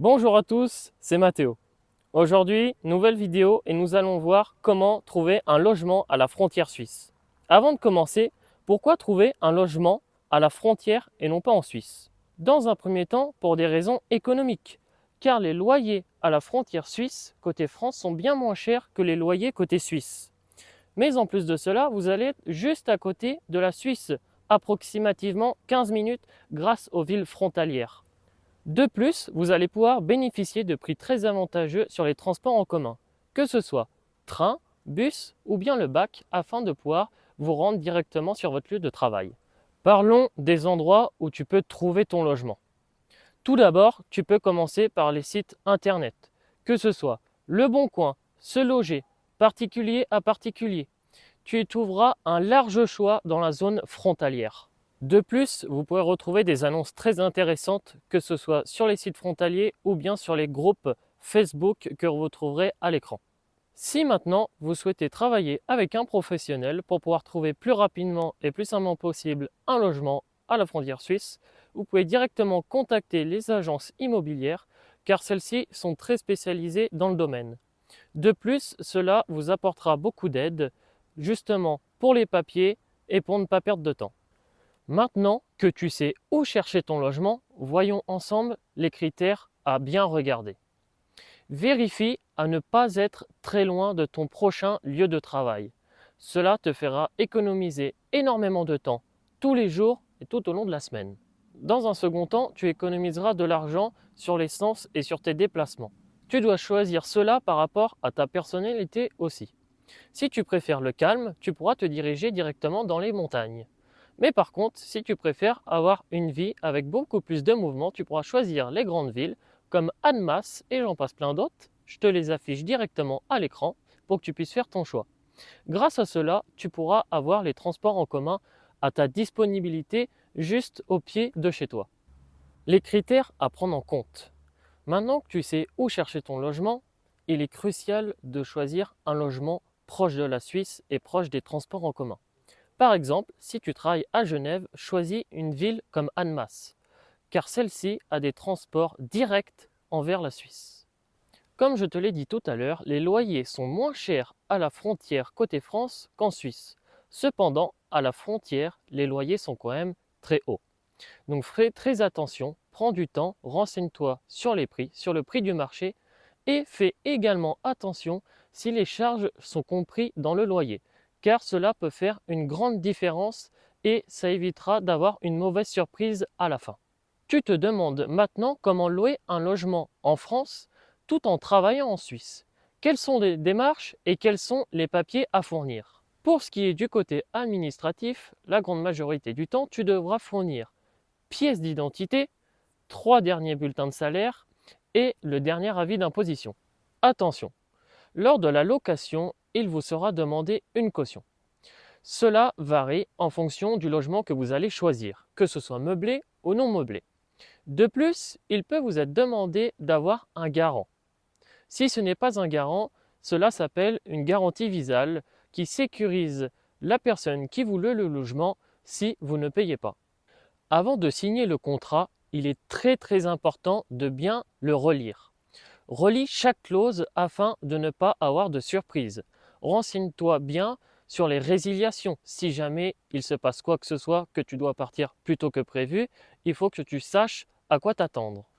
Bonjour à tous, c'est Mathéo. Aujourd'hui, nouvelle vidéo et nous allons voir comment trouver un logement à la frontière suisse. Avant de commencer, pourquoi trouver un logement à la frontière et non pas en Suisse? Dans un premier temps, pour des raisons économiques, car les loyers à la frontière suisse côté France sont bien moins chers que les loyers côté Suisse. Mais en plus de cela, vous allez être juste à côté de la Suisse, approximativement 15 minutes grâce aux villes frontalières. De plus, vous allez pouvoir bénéficier de prix très avantageux sur les transports en commun, que ce soit train, bus ou bien le bac, afin de pouvoir vous rendre directement sur votre lieu de travail. Parlons des endroits où tu peux trouver ton logement. Tout d'abord, tu peux commencer par les sites internet, que ce soit Le Bon Coin, Se Loger, particulier à particulier. Tu y trouveras un large choix dans la zone frontalière. De plus, vous pouvez retrouver des annonces très intéressantes, que ce soit sur les sites frontaliers ou bien sur les groupes Facebook que vous trouverez à l'écran. Si maintenant vous souhaitez travailler avec un professionnel pour pouvoir trouver plus rapidement et plus simplement possible un logement à la frontière suisse, vous pouvez directement contacter les agences immobilières car celles-ci sont très spécialisées dans le domaine. De plus, cela vous apportera beaucoup d'aide justement pour les papiers et pour ne pas perdre de temps. Maintenant que tu sais où chercher ton logement, voyons ensemble les critères à bien regarder. Vérifie à ne pas être très loin de ton prochain lieu de travail. Cela te fera économiser énormément de temps tous les jours et tout au long de la semaine. Dans un second temps, tu économiseras de l'argent sur l'essence et sur tes déplacements. Tu dois choisir cela par rapport à ta personnalité aussi. Si tu préfères le calme, tu pourras te diriger directement dans les montagnes. Mais par contre, si tu préfères avoir une vie avec beaucoup plus de mouvement, tu pourras choisir les grandes villes comme Annemasse et j'en passe plein d'autres. Je te les affiche directement à l'écran pour que tu puisses faire ton choix. Grâce à cela, tu pourras avoir les transports en commun à ta disponibilité juste au pied de chez toi. Les critères à prendre en compte. Maintenant que tu sais où chercher ton logement, il est crucial de choisir un logement proche de la Suisse et proche des transports en commun. Par exemple, si tu travailles à Genève, choisis une ville comme Annemasse, car celle-ci a des transports directs envers la Suisse. Comme je te l'ai dit tout à l'heure, les loyers sont moins chers à la frontière côté France qu'en Suisse. Cependant, à la frontière, les loyers sont quand même très hauts. Donc fais très attention, prends du temps, renseigne-toi sur les prix, sur le prix du marché et fais également attention si les charges sont comprises dans le loyer, car cela peut faire une grande différence et ça évitera d'avoir une mauvaise surprise à la fin. Tu te demandes maintenant comment louer un logement en France tout en travaillant en Suisse. Quelles sont les démarches et quels sont les papiers à fournir? Pour ce qui est du côté administratif, la grande majorité du temps, tu devras fournir pièce d'identité, 3 derniers bulletins de salaire et le dernier avis d'imposition. Attention, lors de la location, il vous sera demandé une caution. Cela varie en fonction du logement que vous allez choisir, que ce soit meublé ou non meublé. De plus, il peut vous être demandé d'avoir un garant. Si ce n'est pas un garant, cela s'appelle une garantie visale qui sécurise la personne qui vous loue le logement si vous ne payez pas. Avant de signer le contrat, il est très important de bien le relire. Relis chaque clause afin de ne pas avoir de surprise. Renseigne-toi bien sur les résiliations. Si jamais il se passe quoi que ce soit, que tu dois partir plus tôt que prévu, il faut que tu saches à quoi t'attendre.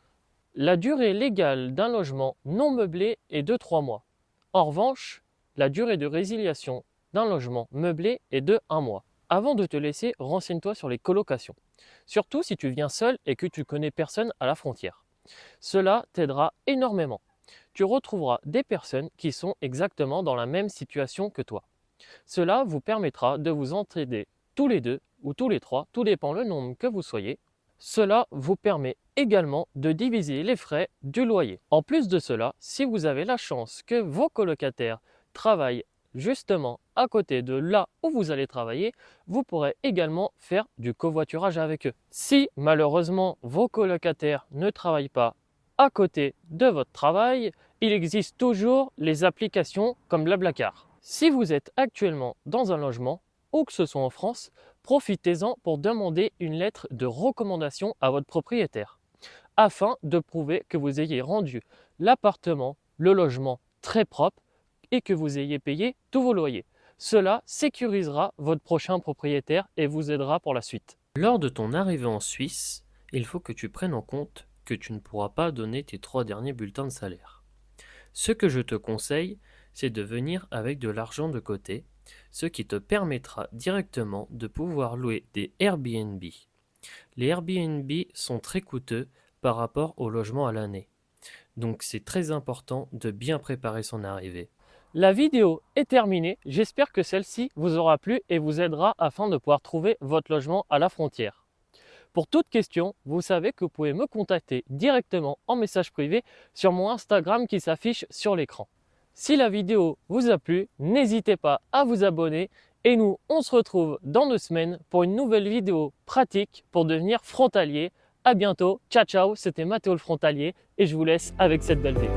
La durée légale d'un logement non meublé est de 3 mois. En revanche, la durée de résiliation d'un logement meublé est de 1 mois. Avant de te laisser, renseigne-toi sur les colocations. Surtout si tu viens seul et que tu connais personne à la frontière. Cela t'aidera énormément. Tu retrouveras des personnes qui sont exactement dans la même situation que toi. Cela vous permettra de vous entraider tous les deux ou tous les trois, tout dépend le nombre que vous soyez. Cela vous permet également de diviser les frais du loyer. En plus de cela, si vous avez la chance que vos colocataires travaillent justement à côté de là où vous allez travailler, vous pourrez également faire du covoiturage avec eux. Si malheureusement vos colocataires ne travaillent pas à côté de votre travail, il existe toujours les applications comme Blablacar. Si vous êtes actuellement dans un logement, ou que ce soit en France, profitez-en pour demander une lettre de recommandation à votre propriétaire. afin de prouver que vous ayez rendu l'appartement, le logement très propre et que vous ayez payé tous vos loyers. Cela sécurisera votre prochain propriétaire et vous aidera pour la suite. Lors de ton arrivée en Suisse, il faut que tu prennes en compte que tu ne pourras pas donner tes 3 derniers bulletins de salaire. Ce que je te conseille, c'est de venir avec de l'argent de côté, ce qui te permettra directement de pouvoir louer des Airbnb. Les Airbnb sont très coûteux par rapport au logement à l'année. Donc c'est très important de bien préparer son arrivée. La vidéo est terminée, j'espère que celle-ci vous aura plu et vous aidera afin de pouvoir trouver votre logement à la frontière. Pour toute question, vous savez que vous pouvez me contacter directement en message privé sur mon Instagram qui s'affiche sur l'écran. Si la vidéo vous a plu, n'hésitez pas à vous abonner et nous, on se retrouve dans 2 semaines pour une nouvelle vidéo pratique pour devenir frontalier. À bientôt, ciao ciao, c'était Mathéo le frontalier et je vous laisse avec cette belle vidéo.